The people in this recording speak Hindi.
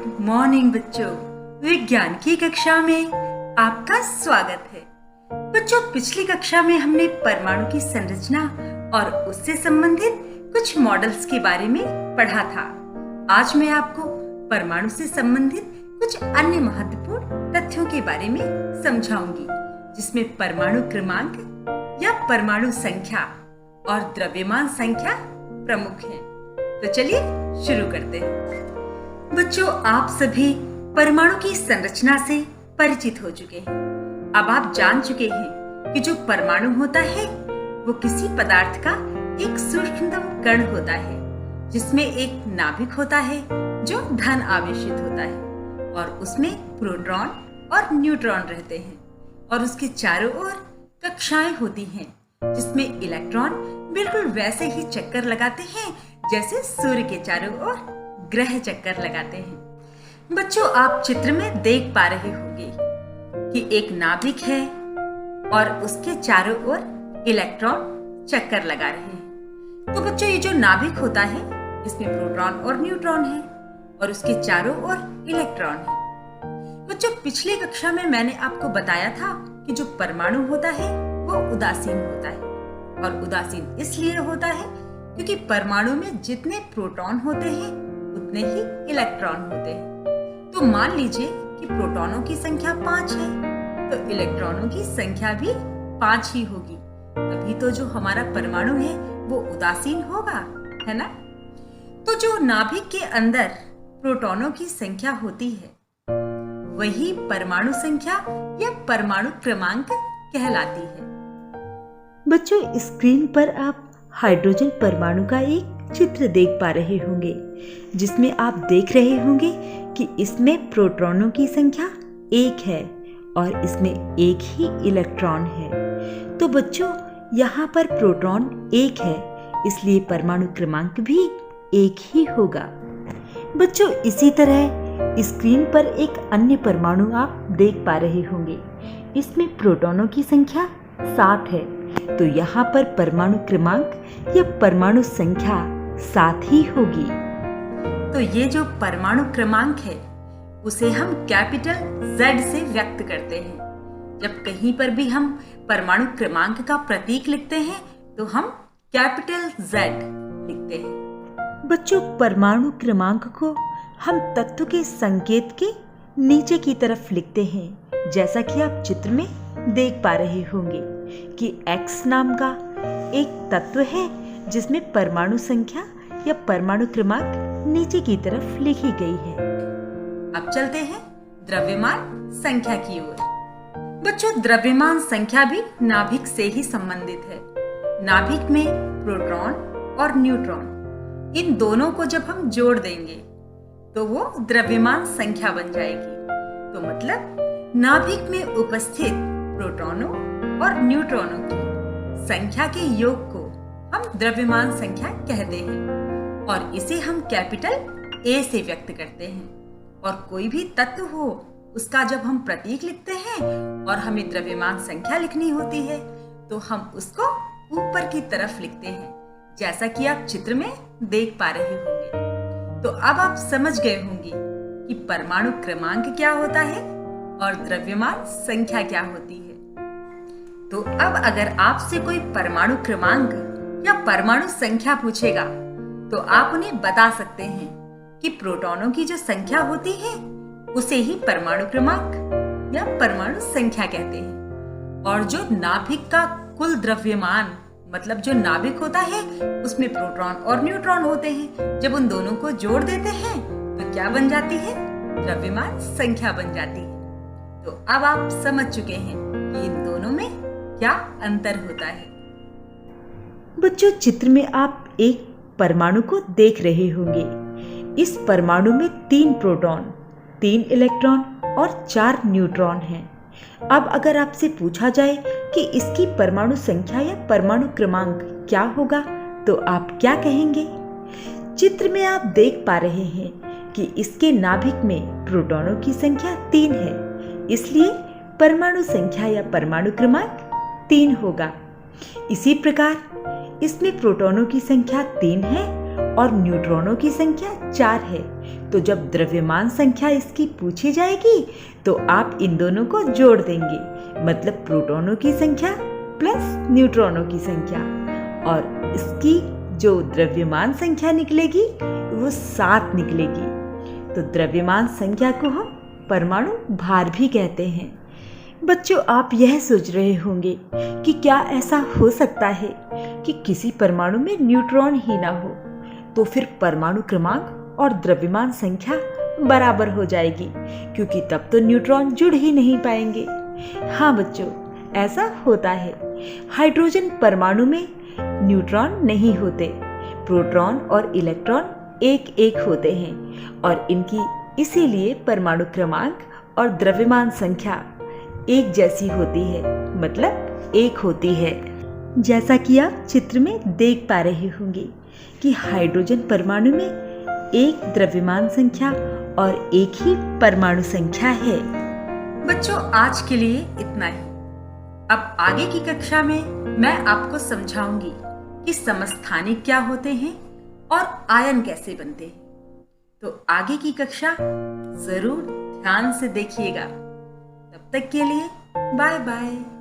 मॉर्निंग बच्चों, विज्ञान की कक्षा में आपका स्वागत है। बच्चों, पिछली कक्षा में हमने परमाणु की संरचना और उससे संबंधित कुछ मॉडल्स के बारे में पढ़ा था। आज मैं आपको परमाणु से संबंधित कुछ अन्य महत्वपूर्ण तथ्यों के बारे में समझाऊंगी, जिसमें परमाणु क्रमांक या परमाणु संख्या और द्रव्यमान संख्या प्रमुख हैं। तो चलिए शुरू करते हैं। बच्चों, आप सभी परमाणु की संरचना से परिचित हो चुके हैं। अब आप जान चुके हैं कि जो परमाणु होता है वो किसी पदार्थ का एक सूक्ष्मतम कण होता है, जिसमें एक नाभिक होता है जो धन आवेशित होता है और उसमें प्रोटॉन और न्यूट्रॉन रहते हैं और उसके चारों ओर कक्षाएं होती हैं, जिसमें इलेक्ट्रॉन बिल्कुल वैसे ही चक्कर लगाते हैं जैसे सूर्य के चारों ओर ग्रह चक्कर लगाते हैं। बच्चों, आप चित्र में देख पा रहे होंगे कि एक नाभिक है और उसके चारों ओर इलेक्ट्रॉन चक्कर लगा रहे हैं। तो बच्चों, ये जो नाभिक होता है इसमें प्रोटॉन और न्यूट्रॉन है और उसके चारों ओर इलेक्ट्रॉन है। बच्चों, पिछली कक्षा में मैंने आपको बताया था कि जो परमाणु होता है वो उदासीन होता है, और उदासीन इसलिए होता है क्योंकि परमाणु में जितने प्रोटॉन होते हैं उतने ही इलेक्ट्रॉन होते हैं। तो मान लीजिए कि प्रोटॉनों की संख्या 5 है, तो इलेक्ट्रॉनों की संख्या भी 5 ही होगी। तभी तो जो हमारा परमाणु है वो उदासीन होगा, है ना? तो जो नाभिक के अंदर प्रोटॉनों की संख्या होती है वही परमाणु संख्या या परमाणु क्रमांक कहलाती है। बच्चों, स्क्रीन पर आप हाइड्रोजन परमाणु का एक चित्र देख पा रहे होंगे, जिसमें आप देख रहे होंगे कि इसमें प्रोटॉनों की संख्या 1 है और इसमें एक ही इलेक्ट्रॉन है। तो बच्चों, यहाँ पर प्रोटॉन 1 है, इसलिए परमाणु क्रमांक भी 1 ही होगा। बच्चों, इसी तरह स्क्रीन पर एक अन्य परमाणु आप देख पा रहे होंगे। इसमें प्रोटॉनों की संख्या 7 है, तो यहाँ पर परमाणु क्रमांक या परमाणु संख्या 7 ही होगी। तो ये जो परमाणु क्रमांक है उसे हम कैपिटल Z से व्यक्त करते हैं। जब कहीं पर भी हम परमाणु क्रमांक का प्रतीक लिखते हैं तो हम कैपिटल Z लिखते हैं। बच्चों, परमाणु क्रमांक को हम तत्व के संकेत के नीचे की तरफ लिखते हैं, जैसा कि आप चित्र में देख पा रहे होंगे कि X नाम का एक तत्व है जिसमें परमाणु संख्या या परमाणु क्रमांक नीचे की तरफ लिखी गई है। अब चलते हैं द्रव्यमान संख्या की ओर। बच्चों, द्रव्यमान संख्या भी नाभिक से ही संबंधित है। नाभिक में प्रोटॉन और न्यूट्रॉन, इन दोनों को जब हम जोड़ देंगे तो वो द्रव्यमान संख्या बन जाएगी। तो मतलब नाभिक में उपस्थित प्रोटॉनों और न्यूट्रॉनों की संख्या के योग को हम द्रव्यमान संख्या कहते हैं और इसे हम कैपिटल A से व्यक्त करते हैं। और कोई भी तत्व हो उसका जब हम प्रतीक लिखते हैं और हमें द्रव्यमान संख्या लिखनी होती है तो हम उसको ऊपर की तरफ लिखते हैं, जैसा कि आप चित्र में देख पा रहे होंगे। तो अब आप समझ गए होंगे कि परमाणु क्रमांक क्या होता है और द्रव्यमान संख्या क्या होती है। तो अब अगर आपसे कोई परमाणु क्रमांक या परमाणु संख्या पूछेगा तो आप उन्हें बता सकते हैं कि प्रोटॉनों की जो संख्या होती है उसे ही परमाणु क्रमांक या परमाणु संख्या कहते हैं। और जो नाभिक का कुल द्रव्यमान, मतलब जो नाभिक होता है उसमें प्रोटॉन और न्यूट्रॉन होते हैं, जब उन दोनों को जोड़ देते हैं तो क्या बन जाती है? द्रव्यमान संख्या बन जाती है। तो अब आप समझ चुके हैं कि इन दोनों में क्या अंतर होता है। बच्चों, चित्र में आप एक परमाणु को देख रहे होंगे। इस परमाणु में 3 प्रोटॉन, 3 इलेक्ट्रॉन और 4 न्यूट्रॉन हैं। अब अगर आपसे पूछा जाए कि इसकी परमाणु संख्या या परमाणु क्रमांक क्या होगा तो आप क्या कहेंगे? चित्र में आप देख पा रहे हैं कि इसके नाभिक में प्रोटॉनों की संख्या 3 है, इसलिए परमाणु संख्या या परमाणु क्रमांक 3 होगा। इसी प्रकार इसमें प्रोटॉनों की संख्या 3 है और न्यूट्रॉनों की संख्या 4 है, तो जब द्रव्यमान संख्या इसकी पूछी जाएगी तो आप इन दोनों को जोड़ देंगे, मतलब प्रोटॉनों की संख्या प्लस न्यूट्रॉनों की संख्या, और इसकी जो द्रव्यमान संख्या निकलेगी वो 7 निकलेगी। तो द्रव्यमान संख्या को हम परमाणु भार भी कहते हैं। बच्चों, आप यह सोच रहे होंगे कि क्या ऐसा हो सकता है कि किसी परमाणु में न्यूट्रॉन ही ना हो, तो फिर परमाणु क्रमांक और द्रव्यमान संख्या बराबर हो जाएगी, क्योंकि तब तो न्यूट्रॉन जुड़ ही नहीं पाएंगे। हाँ बच्चों, ऐसा होता है। हाइड्रोजन परमाणु में न्यूट्रॉन नहीं होते, प्रोटॉन और इलेक्ट्रॉन एक एक होते हैं और इनकी इसीलिए परमाणु क्रमांक और द्रव्यमान संख्या एक जैसी होती है, मतलब एक होती है। जैसा कि आप चित्र में देख पा रहे होंगे कि हाइड्रोजन परमाणु में एक द्रव्यमान संख्या और एक ही परमाणु संख्या है। बच्चों, आज के लिए इतना ही। अब आगे की कक्षा में मैं आपको समझाऊंगी कि समस्थानिक क्या होते हैं और आयन कैसे बनते हैं। तो आगे की कक्षा जरूर ध्यान से देखिएगा। तब तक के लिए बाय बाय।